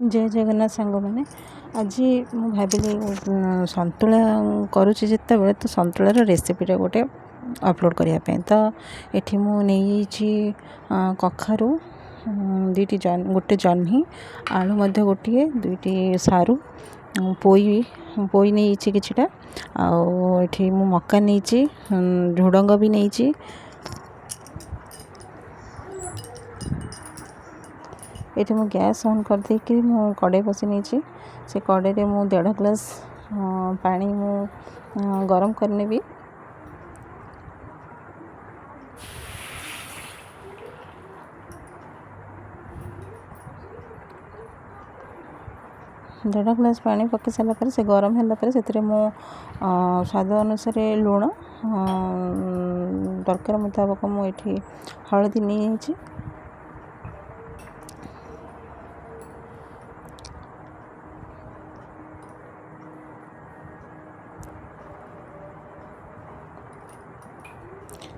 जय जगन्नाथ सांग मैंने आज मु भाविली सतुला करुच्ची जिते बड़े तो सतुलार रेसिपीटा गोटे अपलोड करने तो ये मुझे कखारू दुईटी गोटे जह्नी आलू गोटे दुईटी सारू पोई पोई नहीं किछिटा आठी मु मक्का नहीं झुडंग भी नहीं ये मु गैस ऑन कर देकी मु कड़े बसी नहीं से कड़े मु 1.5 ग्लास पानी मु गरम करने भी 1.5 ग्लास पानी पकई सारापर से गरम है से मु स्वाद अनुसार लुण दरकार मुताबक मुझे हलदी नहीं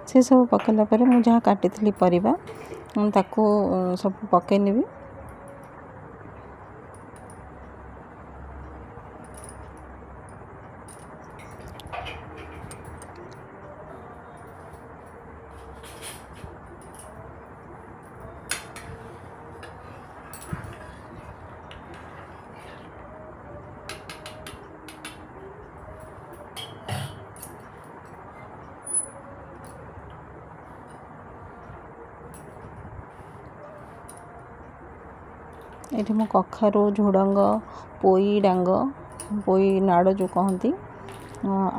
से सब पकड़ा पर मुझे जहाँ काटी परिबा ताको सब पकई नेबी ये मो कखारू झुडंग पोई डांग पोई नाड़ जो कहती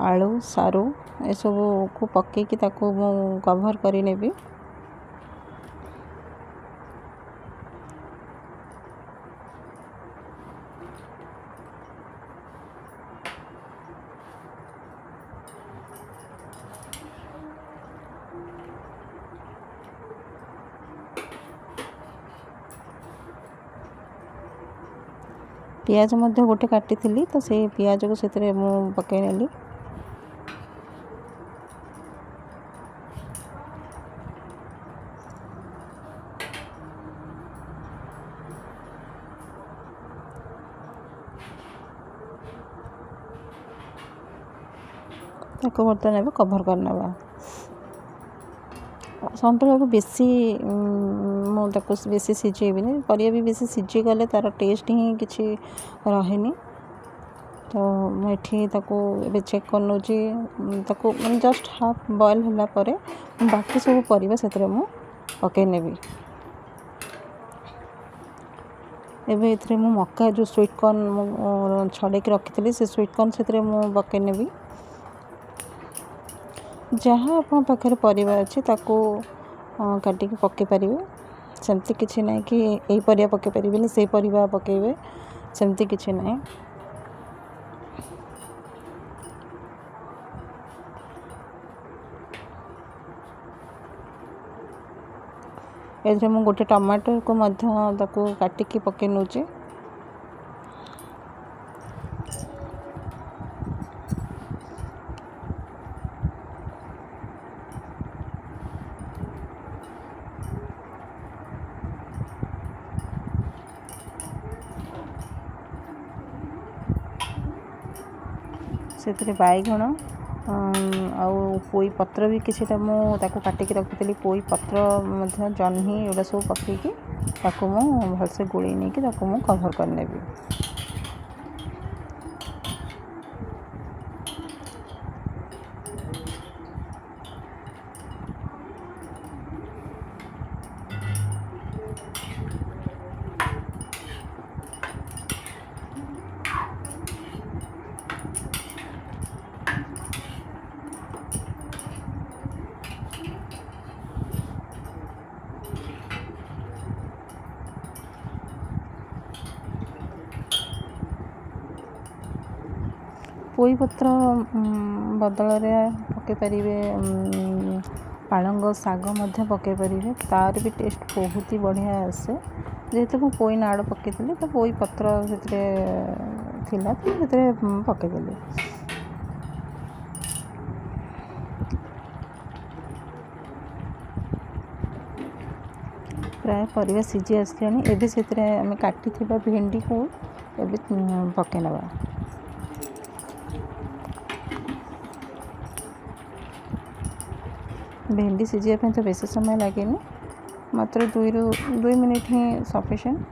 आलू सारू ये सब को पकईकी कभर कर नेबी पियाज मध्य गोटे काटी तो से पियाज को से पकई नेली बर्तन कभर करना सतुला को बेसी मुझे बेसी सिझेबी परिया भी बेसी सिझी गले तार टेस्ट ही किसी रहे तो मुझे चेक कर नौची मैं जस्ट हाफ बॉयल होला परे बाकी सब परिबा से मु पकई नेबी एबे एथरे मु मक्का जो स्वीट कॉर्न छड़ेक रखी से स्वीट कॉर्न से मु पकई नेबी जहाँ आप पाखे परिबा अच्छी काटिक पकई पारे सेमती किसी ना कि यही परिया पकई पारे से परिबा पकेबे सेमती किसी ना ये मु गोटे टमाटर को काटिकी पकई नौचे से बैगण आउ पोई पत्र भी किसीटा मुझे काटिकी रखी पोई पत्र जह्नी एगुड़ा सब पकईकी मु भलसे गोल नहीं कि मु कभर करने पोई पत्र बदल पकई पारे पालंग साग पकई पारे तार भी टेस्ट बहुत ही बढ़िया आसे जेहेतु मु पोई नाड़ पकई तो पोई पत्र से पकईदेली प्राय परिवा सिझी आसलानी। एबे से आम काटी भेंडी को एबे पके नवा। भेंडी सिझापी तो बेसी समय लगे, मात्र 2 मिनिट ही सफिशिएंट।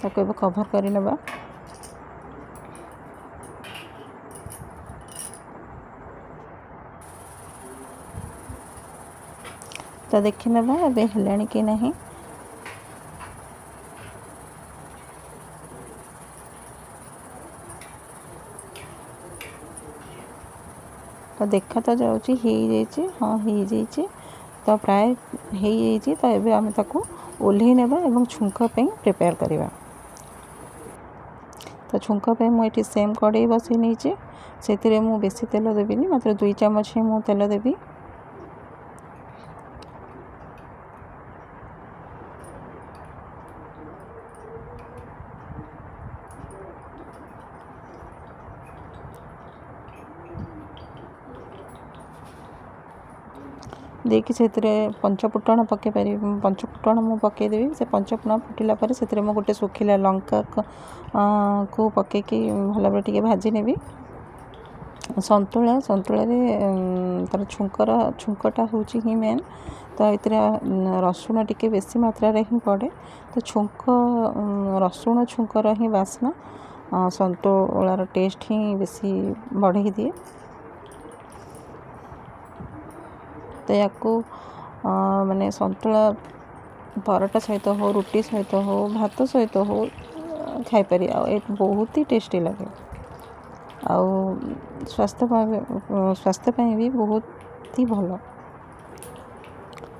ताको एबे कभर कर नवा। तो देखि नवा एबे हेलानी कि नहीं। तो देखा तो जाऊँगी हो हाँ हो तो प्राय हो तो एबे आम ताको ओल्हे नेबा एवं छुंक पे प्रिपेयर करवा। तो छुंक पे मुझे सेम कड़े बसई नहीं से मु बेसी तेल देवी, मात्र 2 चामच ही मु तेल देवी। देखिए से पंचफुटण पके पारि। पंचफुटण मु पकईदेवी। से पंचफुटण फुटिला पर से गोटे सुखिला लंका को पकईकी भल भाव टे भाजी नेबी। संतुला तार छुंकटा हूँ ही मेन। तो ये रसुण टिके बेसी मात्रा ही पड़े। तो छुंक रसुण छुंकर ही बास्ना संतुलार टेस्ट ही बेसी बढ़े दिए। तो या माने संतुला पराठा सहित हो, रुटी सहित हो, भात सहित हो खाईपारि। बहुत ही टेस्टी लगे। आउ स्वास्थ्य भी बहुत ही भल।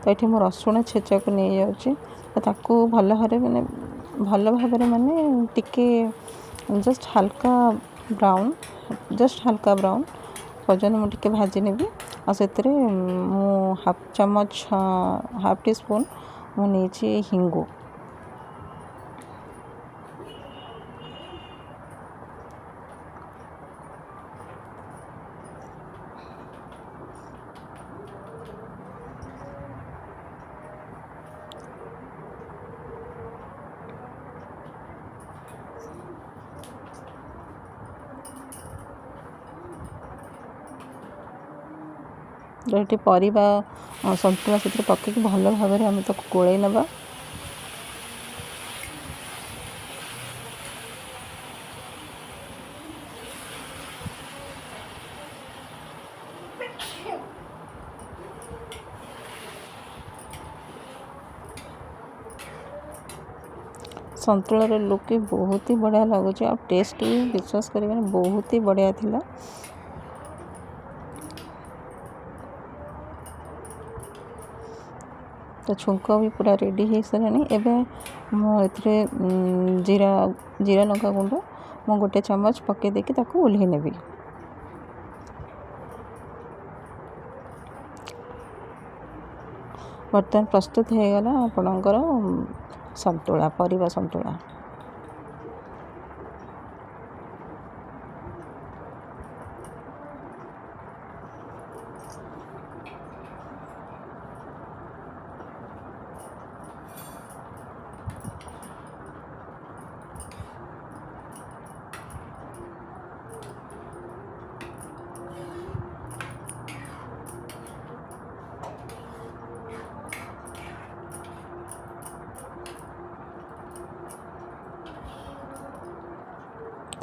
तो ये मो रसुण छेचा को नहीं जाऊँगी। ताकू भल भाव माने टिके जस्ट हल्का ब्राउन पर्यटन मुझे भाजी नेबी। आ से मु हाफ टी स्पून मुझे हिंगु। ये परिबा संतुला से पकईकि भल भाव आम ताको गोलई नवा। संतुलार लुक बहुत ही बढ़िया लगुच। आ टेस्ट भी विश्वास करें बहुत ही बढ़िया थिला। तो छुंक भी पूरा रेडी हो सारे। एवं मुझे जीरा लंका गुंड मु गोटे चामच पकई देकी ताको ओल्हे नेबी। बर्तमान प्रस्तुत हो गला आपणकर संतुला, परिवा संतुला।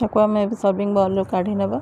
ताको आम सर्विंग बाउल काढ़ी नवा।